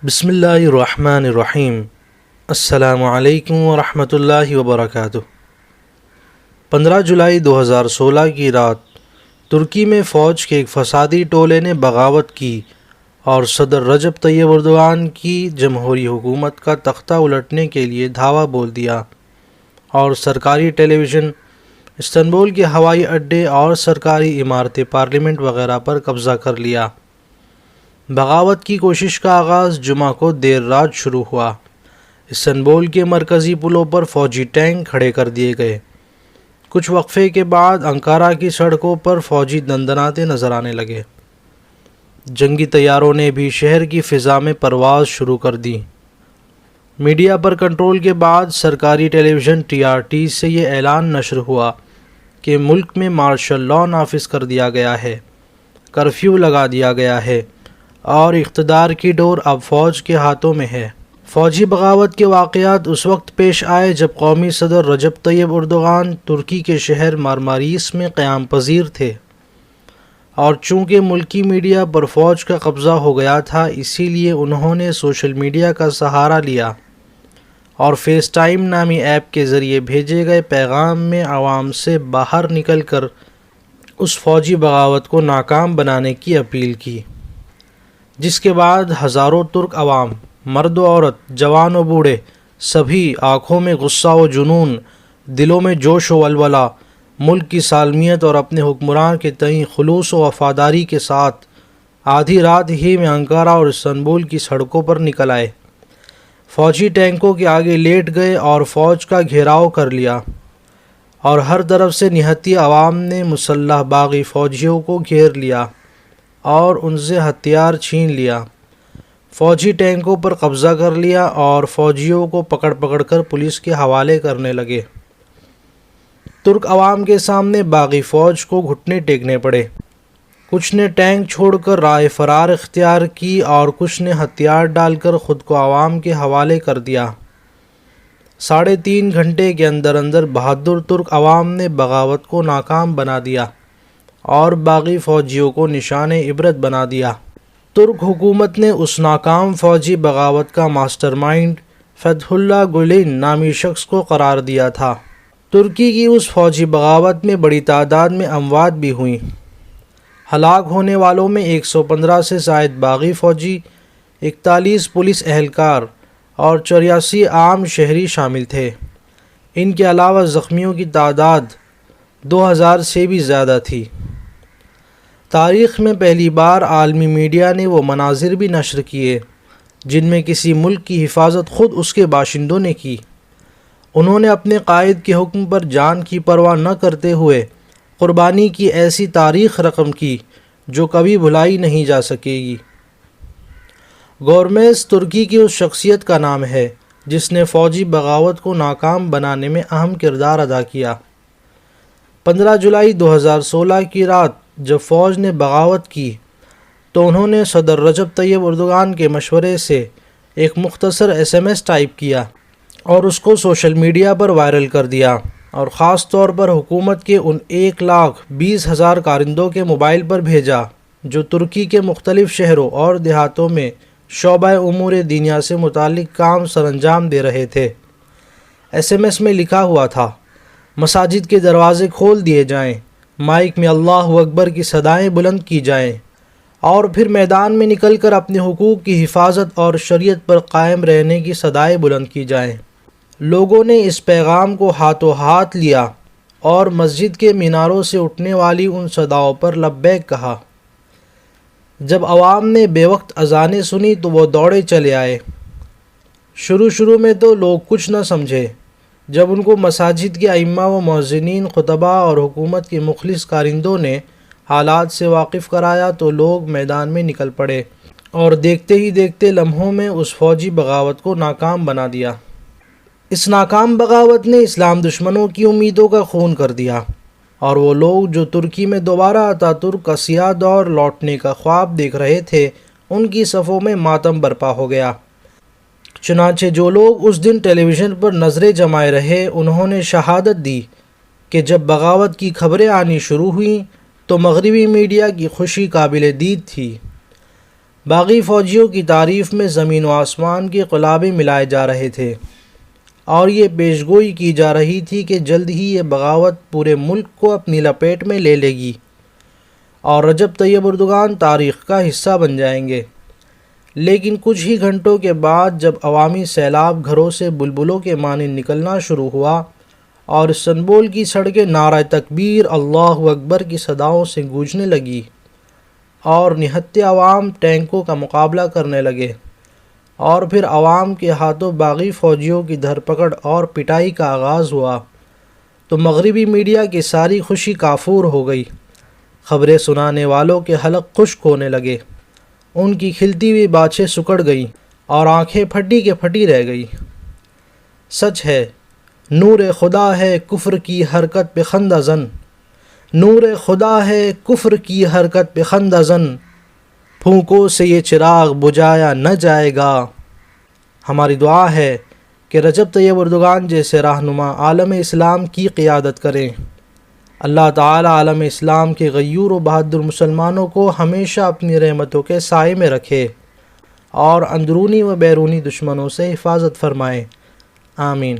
بسم اللہ الرحمن الرحیم۔ السلام علیکم ورحمۃ اللہ وبرکاتہ۔ 15 جولائی 2016 کی رات ترکی میں فوج کے ایک فسادی ٹولے نے بغاوت کی اور صدر رجب طیب اردوغان کی جمہوری حکومت کا تختہ الٹنے کے لیے دھاوا بول دیا اور سرکاری ٹیلی ویژن، استنبول کے ہوائی اڈے اور سرکاری عمارتیں، پارلیمنٹ وغیرہ پر قبضہ کر لیا۔ بغاوت کی کوشش کا آغاز جمعہ کو دیر رات شروع ہوا۔ استنبول کے مرکزی پلوں پر فوجی ٹینک کھڑے کر دیے گئے۔ کچھ وقفے کے بعد انقارہ کی سڑکوں پر فوجی دندناتے نظر آنے لگے۔ جنگی طیاروں نے بھی شہر کی فضا میں پرواز شروع کر دی۔ میڈیا پر کنٹرول کے بعد سرکاری ٹیلی ویژن TRT سے یہ اعلان نشر ہوا کہ ملک میں مارشل لاء نافذ کر دیا گیا ہے، کرفیو لگا دیا گیا ہے اور اقتدار کی ڈور اب فوج کے ہاتھوں میں ہے۔ فوجی بغاوت کے واقعات اس وقت پیش آئے جب قومی صدر رجب طیب اردوغان ترکی کے شہر مارماریس میں قیام پذیر تھے، اور چونکہ ملکی میڈیا پر فوج کا قبضہ ہو گیا تھا، اسی لیے انہوں نے سوشل میڈیا کا سہارا لیا اور فیس ٹائم نامی ایپ کے ذریعے بھیجے گئے پیغام میں عوام سے باہر نکل کر اس فوجی بغاوت کو ناکام بنانے کی اپیل کی، جس کے بعد ہزاروں ترک عوام، مرد و عورت، جوان و بوڑھے، سبھی آنکھوں میں غصہ و جنون، دلوں میں جوش و ولولہ، ملک کی سالمیت اور اپنے حکمران کے تئیں خلوص و وفاداری کے ساتھ آدھی رات ہی میں انقارہ اور استنبول کی سڑکوں پر نکل آئے۔ فوجی ٹینکوں کے آگے لیٹ گئے اور فوج کا گھیراؤ کر لیا، اور ہر طرف سے نہتی عوام نے مسلح باغی فوجیوں کو گھیر لیا اور ان سے ہتھیار چھین لیا، فوجی ٹینکوں پر قبضہ کر لیا اور فوجیوں کو پکڑ پکڑ کر پولیس کے حوالے کرنے لگے۔ ترک عوام کے سامنے باغی فوج کو گھٹنے ٹیکنے پڑے۔ کچھ نے ٹینک چھوڑ کر راہ فرار اختیار کی اور کچھ نے ہتھیار ڈال کر خود کو عوام کے حوالے کر دیا۔ 3.5 گھنٹے کے اندر اندر بہادر ترک عوام نے بغاوت کو ناکام بنا دیا اور باغی فوجیوں کو نشان عبرت بنا دیا۔ ترک حکومت نے اس ناکام فوجی بغاوت کا ماسٹر مائنڈ فتح اللہ گولن نامی شخص کو قرار دیا تھا۔ ترکی کی اس فوجی بغاوت میں بڑی تعداد میں اموات بھی ہوئیں۔ ہلاک ہونے والوں میں 115 سے زائد باغی فوجی، 41 پولیس اہلکار اور 84 عام شہری شامل تھے۔ ان کے علاوہ زخمیوں کی تعداد 2000 سے بھی زیادہ تھی۔ تاریخ میں پہلی بار عالمی میڈیا نے وہ مناظر بھی نشر کیے جن میں کسی ملک کی حفاظت خود اس کے باشندوں نے کی۔ انہوں نے اپنے قائد کے حکم پر جان کی پرواہ نہ کرتے ہوئے قربانی کی ایسی تاریخ رقم کی جو کبھی بھلائی نہیں جا سکے گی۔ گورمیز ترکی کی اس شخصیت کا نام ہے جس نے فوجی بغاوت کو ناکام بنانے میں اہم کردار ادا کیا۔ 15 جولائی 2016 کی رات جب فوج نے بغاوت کی تو انہوں نے صدر رجب طیب اردوغان کے مشورے سے ایک مختصر SMS ٹائپ کیا اور اس کو سوشل میڈیا پر وائرل کر دیا، اور خاص طور پر حکومت کے ان 1,20,000 کارندوں کے موبائل پر بھیجا جو ترکی کے مختلف شہروں اور دیہاتوں میں شعبہ امور دینیہ سے متعلق کام سر انجام دے رہے تھے۔ SMS میں لکھا ہوا تھا: مساجد کے دروازے کھول دیے جائیں، مائک میں اللہ اکبر کی صدائیں بلند کی جائیں، اور پھر میدان میں نکل کر اپنے حقوق کی حفاظت اور شریعت پر قائم رہنے کی صدائیں بلند کی جائیں۔ لوگوں نے اس پیغام کو ہاتھوں ہاتھ لیا اور مسجد کے میناروں سے اٹھنے والی ان صداؤں پر لبیک کہا۔ جب عوام نے بے وقت اذانیں سنی تو وہ دوڑے چلے آئے۔ شروع میں تو لوگ کچھ نہ سمجھے۔ جب ان کو مساجد کے ائمہ و مؤذنین، خطباء اور حکومت کے مخلص کارندوں نے حالات سے واقف کرایا تو لوگ میدان میں نکل پڑے اور دیکھتے ہی دیکھتے لمحوں میں اس فوجی بغاوت کو ناکام بنا دیا۔ اس ناکام بغاوت نے اسلام دشمنوں کی امیدوں کا خون کر دیا، اور وہ لوگ جو ترکی میں دوبارہ اتاترک کا سیاہ دور لوٹنے کا خواب دیکھ رہے تھے، ان کی صفوں میں ماتم برپا ہو گیا۔ چنانچہ جو لوگ اس دن ٹیلی ویژن پر نظریں جمائے رہے، انہوں نے شہادت دی کہ جب بغاوت کی خبریں آنی شروع ہوئیں تو مغربی میڈیا کی خوشی قابل دید تھی۔ باغی فوجیوں کی تعریف میں زمین و آسمان کے قلابے ملائے جا رہے تھے اور یہ پیشگوئی کی جا رہی تھی کہ جلد ہی یہ بغاوت پورے ملک کو اپنی لپیٹ میں لے گی اور رجب طیب اردگان تاریخ کا حصہ بن جائیں گے۔ لیکن کچھ ہی گھنٹوں کے بعد جب عوامی سیلاب گھروں سے بلبلوں کے مانند نکلنا شروع ہوا اور استنبول کی سڑکیں نعرہ تکبیر اللہ اکبر کی صداؤں سے گونجنے لگی اور نہتے عوام ٹینکوں کا مقابلہ کرنے لگے اور پھر عوام کے ہاتھوں باغی فوجیوں کی دھر پکڑ اور پٹائی کا آغاز ہوا تو مغربی میڈیا کی ساری خوشی کافور ہو گئی۔ خبریں سنانے والوں کے حلق خشک ہونے لگے، ان کی کھلتی ہوئی باچھیں سکڑ گئیں اور آنکھیں پھٹی کے پھٹی رہ گئی۔ سچ ہے، نور خدا ہے کفر کی حرکت پہ خندہ زن، نور خدا ہے کفر کی حرکت پہ خندہ زن، پھونکوں سے یہ چراغ بجھایا نہ جائے گا۔ ہماری دعا ہے کہ رجب طیب اردگان جیسے رہنما عالم اسلام کی قیادت کریں۔ اللہ تعالی عالم اسلام کے غیور و بہادر مسلمانوں کو ہمیشہ اپنی رحمتوں کے سائے میں رکھے اور اندرونی و بیرونی دشمنوں سے حفاظت فرمائے، آمین۔